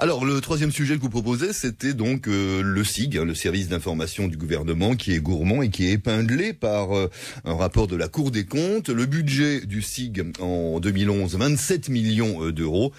Alors, le troisième sujet que vous proposez, c'était donc le SIG, le service d'information du gouvernement, qui est gourmand et qui est épinglé par un rapport de la Cour des comptes. Le budget du SIG en 2011, 27 millions d'euros.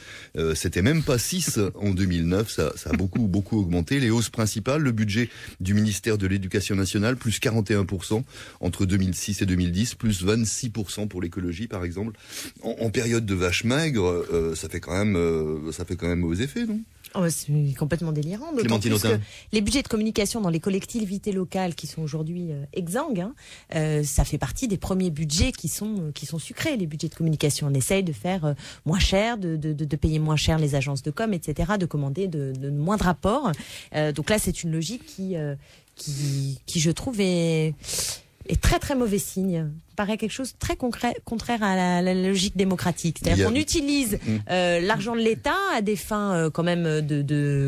C'était même pas 6 en 2009. Ça a beaucoup augmenté. Les hausses principales, le budget du ministère de l'Éducation nationale, plus 41% entre 2006 et 2010, plus 26% pour l'écologie, par exemple. En période de vache maigre, ça fait quand même aux effets, non? Oh, c'est complètement délirant. D'autant plus que les budgets de communication dans les collectivités locales qui sont aujourd'hui exsangues, ça fait partie des premiers budgets qui sont sucrés. Les budgets de communication, on essaye de faire moins cher, de payer moins cher les agences de com, etc., de commander de moindres rapports. Donc là, c'est une logique qui je trouve est très très mauvais signe. Paraît quelque chose de très contraire à la logique démocratique. C'est-à-dire qu'on utilise l'argent de l'État à des fins quand même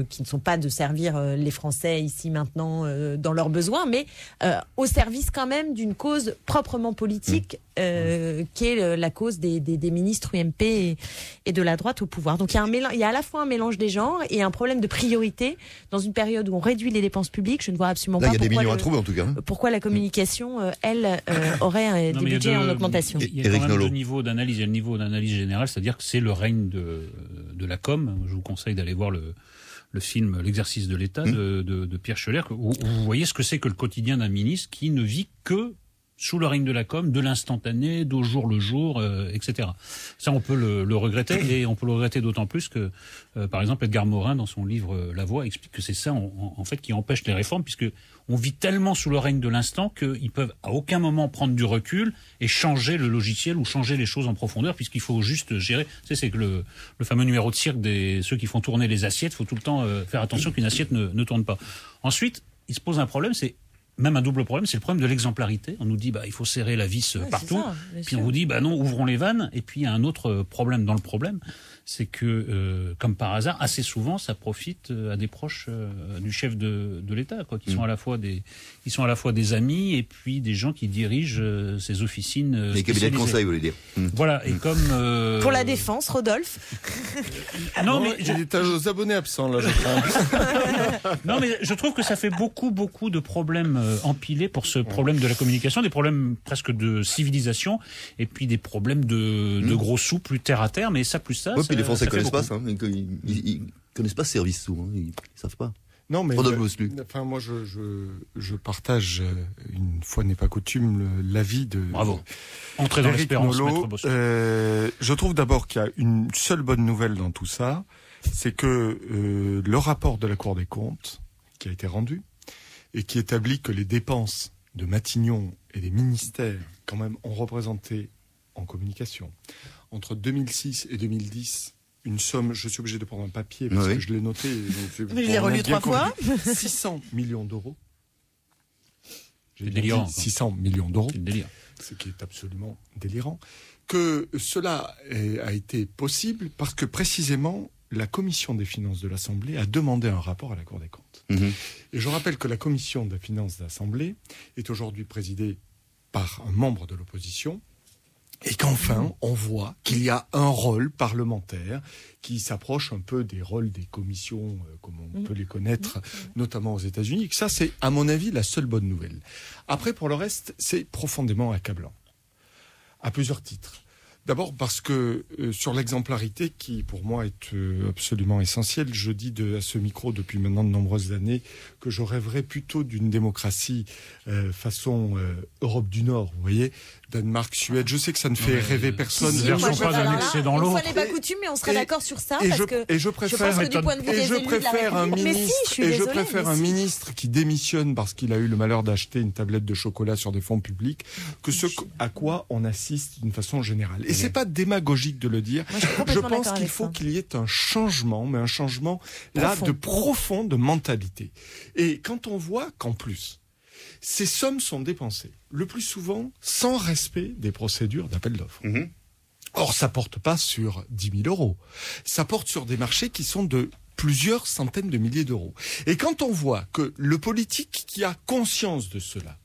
qui ne sont pas de servir les Français ici maintenant dans leurs besoins, mais au service quand même d'une cause proprement politique qui est la cause des ministres UMP et de la droite au pouvoir. Donc il y a à la fois un mélange des genres et un problème de priorité dans une période où on réduit les dépenses publiques. Je ne vois absolument pas pourquoi la communication, aurait des budgets en augmentation. Il y a quand même deux niveaux d'analyse. Il y a le niveau d'analyse générale, c'est-à-dire que c'est le règne de la com. Je vous conseille d'aller voir le film L'exercice de l'État de Pierre Scheller, où vous voyez ce que c'est que le quotidien d'un ministre qui ne vit que sous le règne de la com, de l'instantané, d'au jour le jour, etc. Ça, on peut le regretter, et on peut le regretter d'autant plus que, par exemple, Edgar Morin, dans son livre La Voix, explique que c'est ça, en fait, qui empêche les réformes, puisque on vit tellement sous le règne de l'instant qu'ils peuvent à aucun moment prendre du recul et changer le logiciel ou changer les choses en profondeur, puisqu'il faut juste gérer. Tu sais, c'est que le fameux numéro de cirque ceux qui font tourner les assiettes, il faut tout le temps faire attention qu'une assiette ne tourne pas. Ensuite, il se pose un problème, c'est même un double problème, c'est le problème de l'exemplarité. On nous dit il faut serrer la vis partout, puis on vous dit non, ouvrons les vannes. Et puis il y a un autre problème dans le problème, c'est que comme par hasard, assez souvent, ça profite à des proches du chef de l'État, qui sont à la fois des amis et puis des gens qui dirigent ces officines. Les cabinets de conseil, vous voulez dire. Voilà, et comme pour la défense, Rodolphe. Non, mais j'ai des tas d'abonnés absents là, je crois. Non, mais je trouve que ça fait beaucoup de problèmes empilés pour ce problème de la communication, des problèmes presque de civilisation, et puis des problèmes de gros sous plus terre à terre, mais ça plus ça. Oui, puis les Français connaissent pas ça. Ils connaissent pas ce service sous. Ils savent pas. Non, mais moi, je partage, une fois n'est pas coutume, l'avis de. Bravo. Entrez dans l'espérance, Maître Bossuet. Je trouve d'abord qu'il y a une seule bonne nouvelle dans tout ça, c'est que le rapport de la Cour des comptes, qui a été rendu, et qui établit que les dépenses de Matignon et des ministères, quand même, ont représenté en communication, entre 2006 et 2010, une somme, je suis obligé de prendre un papier parce que je l'ai noté. Mais je l'ai relu 3 fois. 600 millions d'euros. C'est délirant. 600 millions d'euros. C'est délire. Ce qui est absolument délirant. Que cela a été possible parce que précisément, la commission des finances de l'Assemblée a demandé un rapport à la Cour des comptes. Et je rappelle que la commission des finances de l'Assemblée est aujourd'hui présidée par un membre de l'opposition, et qu'enfin, on voit qu'il y a un rôle parlementaire qui s'approche un peu des rôles des commissions, comme on peut les connaître, notamment aux États-Unis. Et que ça, c'est, à mon avis, la seule bonne nouvelle. Après, pour le reste, c'est profondément accablant, à plusieurs titres. D'abord parce que sur l'exemplarité, qui pour moi est absolument essentielle, je dis à ce micro depuis maintenant de nombreuses années que je rêverais plutôt d'une démocratie façon Europe du Nord, vous voyez, Danemark, Suède. Je sais que ça ne fait rêver personne. Une fois n'est pas coutume, mais on serait d'accord sur ça. Je préfère un ministre qui démissionne parce qu'il a eu le malheur d'acheter une tablette de chocolat sur des fonds publics que ce à quoi on assiste d'une façon générale. Et c'est pas démagogique de le dire. Je pense qu'il faut qu'il y ait un changement, mais un changement de profonde mentalité. Et quand on voit qu'en plus, ces sommes sont dépensées, le plus souvent sans respect des procédures d'appel d'offres. Or, ça porte pas sur 10 000 euros. Ça porte sur des marchés qui sont de plusieurs centaines de milliers d'euros. Et quand on voit que le politique qui a conscience de cela,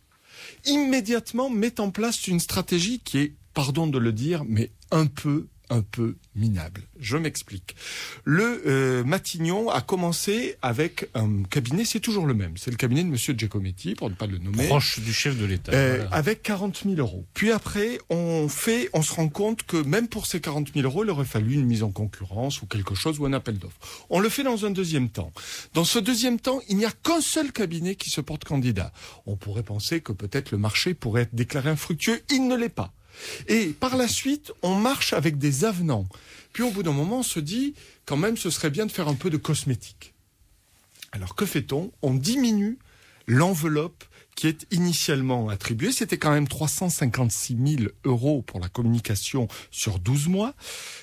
immédiatement met en place une stratégie qui est, pardon de le dire, mais un peu un peu minable. Je m'explique. Le Matignon a commencé avec un cabinet, c'est toujours le même, c'est le cabinet de Monsieur Giacometti, pour ne pas le nommer. Proche du chef de l'État. Voilà. Avec 40 000 euros. Puis après, on se rend compte que même pour ces 40 000 euros, il aurait fallu une mise en concurrence ou quelque chose, ou un appel d'offres. On le fait dans un deuxième temps. Dans ce deuxième temps, il n'y a qu'un seul cabinet qui se porte candidat. On pourrait penser que peut-être le marché pourrait être déclaré infructueux. Il ne l'est pas. Et par la suite, on marche avec des avenants. Puis au bout d'un moment, on se dit, quand même, ce serait bien de faire un peu de cosmétique. Alors que fait-on ? On diminue l'enveloppe qui est initialement attribuée. C'était quand même 356 000 euros pour la communication sur 12 mois.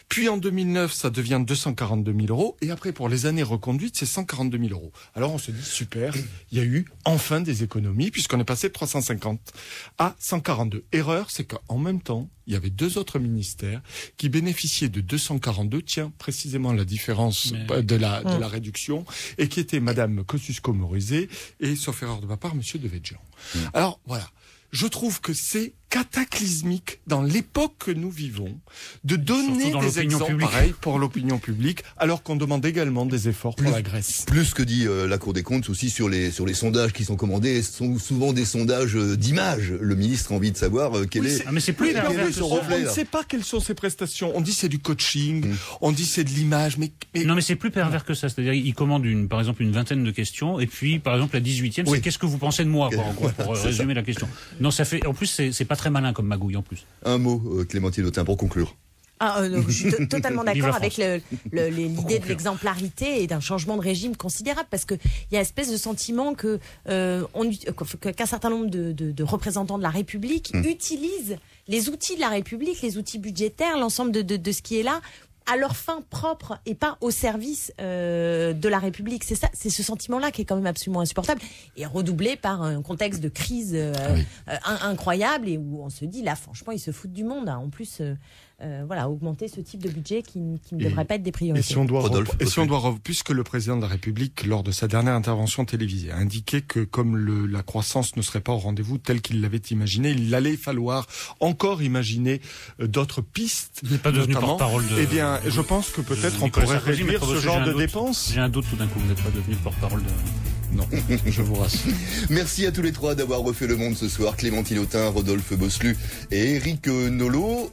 Puis en 2009, ça devient 242 000 euros. Et après, pour les années reconduites, c'est 142 000 euros. Alors on se dit, super, il y a eu enfin des économies, puisqu'on est passé de 350 à 142. Erreur, c'est qu'en même temps, il y avait deux autres ministères qui bénéficiaient de 242, tiens, précisément la différence de la réduction, et qui étaient Madame Kosciusko-Morizet et, sauf erreur de ma part, Monsieur Devedjian. Alors, voilà. Je trouve que c'est cataclysmique dans l'époque que nous vivons de donner des exemples pareils pour l'opinion publique, alors qu'on demande également des efforts pour la Grèce. Plus que dit la Cour des comptes aussi sur les sondages qui sont commandés, sont souvent des sondages d'image. Le ministre a envie de savoir quel est. Ah mais c'est plus pervers que ça. On ne sait pas quelles sont ses prestations. On dit c'est du coaching, on dit c'est de l'image, mais non mais c'est plus pervers que ça. C'est-à-dire il commande par exemple une vingtaine de questions et puis par exemple la 18e, c'est qu'est-ce que vous pensez de moi pour résumer la question. Non, ça fait en plus c'est pas très malin comme magouille en plus. Un mot, Clémentine Autain, pour conclure. Je suis totalement d'accord avec l'idée de l'exemplarité et d'un changement de régime considérable, parce qu'il y a une espèce de sentiment qu'un certain nombre de représentants de la République utilisent les outils de la République, les outils budgétaires, l'ensemble de ce qui est là, à leur fin propre et pas au service de la République. C'est ça, c'est ce sentiment-là qui est quand même absolument insupportable et redoublé par un contexte de crise incroyable et où on se dit là, franchement, ils se foutent du monde. En plus, augmenter ce type de budget qui ne devrait pas être des priorités. Et si on doit, puisque le président de la République, lors de sa dernière intervention télévisée, a indiqué que comme la croissance ne serait pas au rendez-vous tel qu'il l'avait imaginé, il allait falloir encore imaginer d'autres pistes. Il n'est pas devenu porte-parole de... Eh bien, je pense que peut-être on pourrait réduire ce genre de dépenses. J'ai un doute tout d'un coup, vous n'êtes pas devenu porte-parole de... Non, je vous rassure. Merci à tous les trois d'avoir refait le monde ce soir. Clémentine Autain, Rodolphe Bosselut et Éric Nolot.